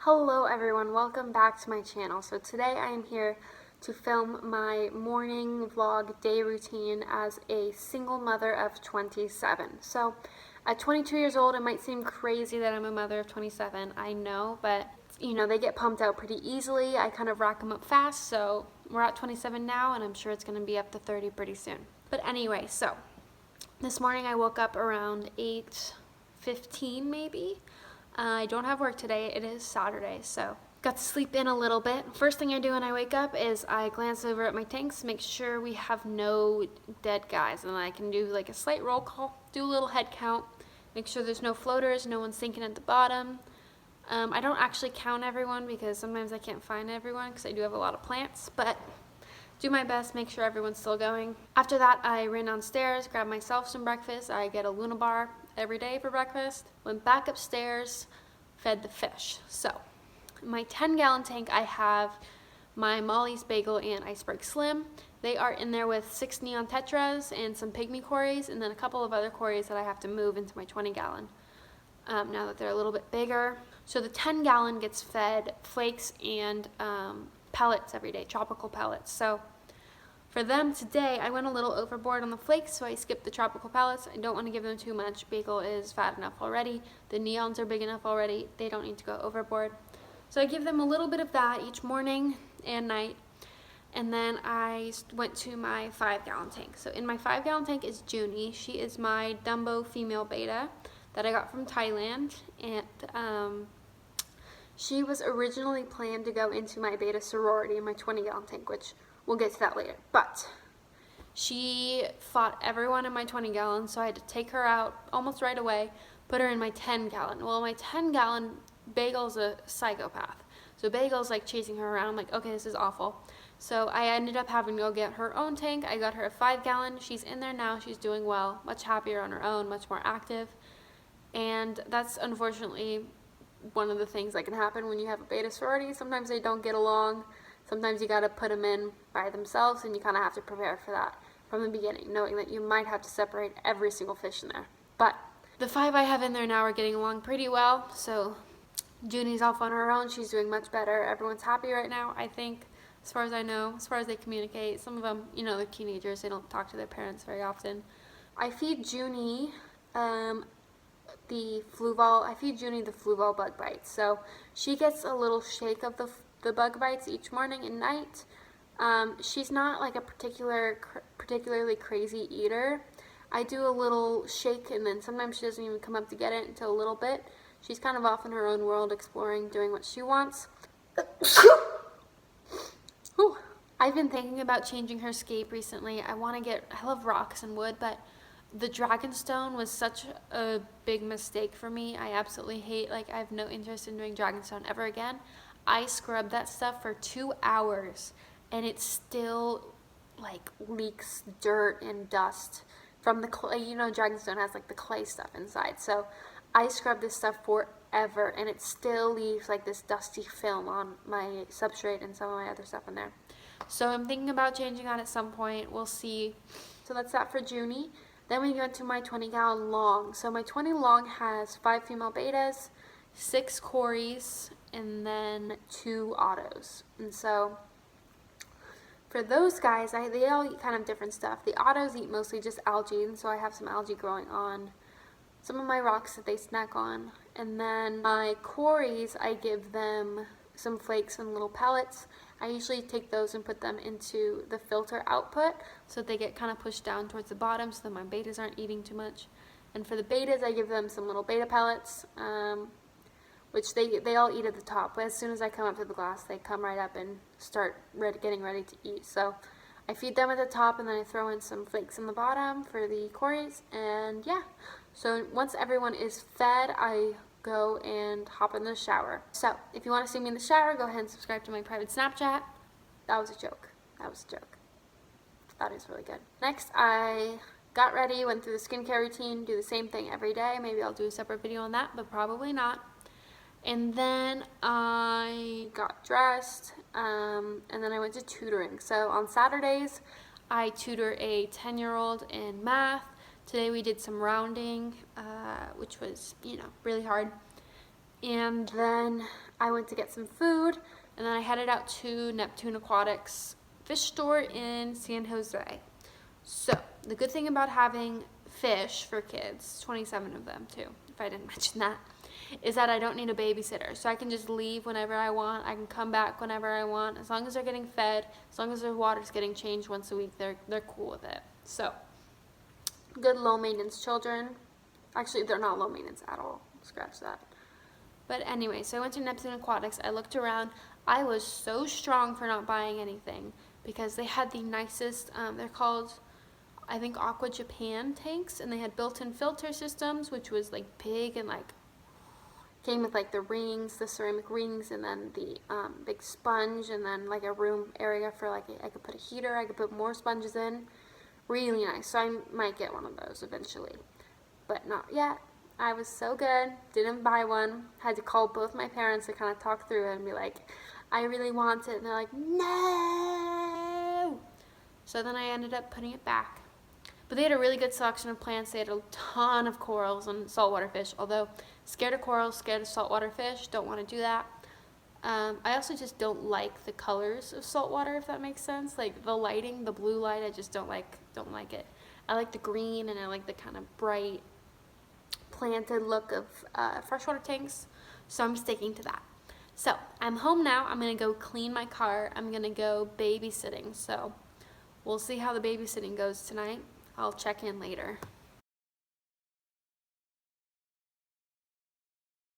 Hello everyone, welcome back to my channel. So today I am here to film my morning vlog day routine as a single mother of 27. So at 22 years old, it might seem crazy that I'm a mother of 27, I know, but you know, they get pumped out pretty easily. I kind of rack them up fast, so we're at 27 now and I'm sure it's going to be up to 30 pretty soon. But anyway, so this morning I woke up around 8:15 maybe. I don't have work today. It is Saturday, so got to sleep in a little bit. First thing I do when I wake up is I glance over at my tanks, make sure we have no dead guys, and I can do like a slight roll call, do a little head count, make sure there's no floaters, no one's sinking at the bottom. I don't actually count everyone because sometimes I can't find everyone because I do have a lot of plants, but do my best, make sure everyone's still going. After that, I ran downstairs, grabbed myself some breakfast. I get a Luna bar every day for breakfast. Went back upstairs, fed the fish. So, in my 10-gallon tank, I have my Molly's Bagel and Iceberg Slim. They are in there with 6 neon tetras and some pygmy cories, and then a couple of other cories that I have to move into my 20-gallon. Now that they're a little bit bigger. So the 10-gallon gets fed flakes and pellets every day, tropical pellets. So for them today, I went a little overboard on the flakes, so I skipped the tropical pellets. I don't want to give them too much. Bagel is fat enough already. The neons are big enough already. They don't need to go overboard. So I give them a little bit of that each morning and night. And then I went to my 5-gallon tank. So in my 5-gallon tank is Junie. She is my Dumbo female beta that I got from Thailand. And she was originally planned to go into my beta sorority in my 20-gallon tank, which we'll get to that later. But she fought everyone in my 20-gallon, so I had to take her out almost right away, put her in my 10-gallon. Well, my 10-gallon, Bagel's a psychopath. So Bagel's like chasing her around. I'm like, okay, this is awful. So I ended up having to go get her own tank. I got her a 5-gallon. She's in there now. She's doing well, much happier on her own, much more active. And that's unfortunately one of the things that can happen when you have a beta sorority. Sometimes they don't get along. Sometimes you gotta put them in by themselves, and you kind of have to prepare for that from the beginning, knowing that you might have to separate every single fish in there. But the 5 I have in there now are getting along pretty well, so Junie's off on her own. She's doing much better. Everyone's happy right now, I think, as far as I know, as far as they communicate. Some of them, you know, they're teenagers. They don't talk to their parents very often. I feed Junie the Fluval bug bites. So she gets a little shake of the bug bites each morning and night. She's not like a particularly crazy eater. I do a little shake, and then sometimes she doesn't even come up to get it until a little bit. She's kind of off in her own world, exploring, doing what she wants. I've been thinking about changing her scape recently. I love rocks and wood, but the Dragonstone was such a big mistake for me. I absolutely hate, I have no interest in doing Dragonstone ever again. I scrubbed that stuff for 2 hours and it still leaks dirt and dust from the clay. You know, Dragonstone has the clay stuff inside. So I scrubbed this stuff forever and it still leaves this dusty film on my substrate and some of my other stuff in there. So I'm thinking about changing that at some point. We'll see. So that's that for Junie. Then we go into my 20-gallon long. So my 20 long has 5 female betas, 6 cories, and then 2 autos. And so for those guys, they all eat kind of different stuff. The autos eat mostly just algae, and so I have some algae growing on some of my rocks that they snack on. And then my cories, I give them some flakes and little pellets. I usually take those and put them into the filter output so they get kind of pushed down towards the bottom so that my betas aren't eating too much. And for the betas, I give them some little beta pellets, which they all eat at the top. But as soon as I come up to the glass, they come right up and start getting ready to eat. So I feed them at the top, and then I throw in some flakes in the bottom for the cories. And yeah, so once everyone is fed, I go and hop in the shower. So if you want to see me in the shower, go ahead and subscribe to my private Snapchat. That was a joke. That is really good. Next, I got ready, went through the skincare routine, do the same thing every day. Maybe I'll do a separate video on that, but probably not. And then I got dressed, and then I went to tutoring. So on Saturdays, I tutor a 10-year-old in math. Today we did some rounding, which was, really hard. And then I went to get some food, and then I headed out to Neptune Aquatics fish store in San Jose. So, the good thing about having fish for kids, 27 of them too, if I didn't mention that, is that I don't need a babysitter. So I can just leave whenever I want. I can come back whenever I want. As long as they're getting fed, as long as their water's getting changed once a week, they're cool with it. So, good low maintenance children. Actually, they're not low maintenance at all. Scratch that. But anyway, so I went to Neptune Aquatics. I looked around. I was so strong for not buying anything because they had the nicest, they're called, I think, Aqua Japan tanks, and they had built-in filter systems, which was like big and like came with like the rings, the ceramic rings, and then the big sponge, and then like a room area for like I could put a heater, I could put more sponges in. Really nice. So I might get one of those eventually, but not yet. I was so good, didn't buy one, had to call both my parents to kind of talk through it and be like, I really want it, and they're like, no! So then I ended up putting it back. But they had a really good selection of plants. They had a ton of corals and saltwater fish, although scared of corals, scared of saltwater fish, don't want to do that. I also just don't like the colors of saltwater, if that makes sense. Like the lighting, the blue light, I just don't like it. I like the green, and I like the kind of bright planted look of freshwater tanks, so I'm sticking to that. So I'm home now. I'm gonna go clean my car. I'm gonna go babysitting, so we'll see how the babysitting goes tonight. I'll check in later.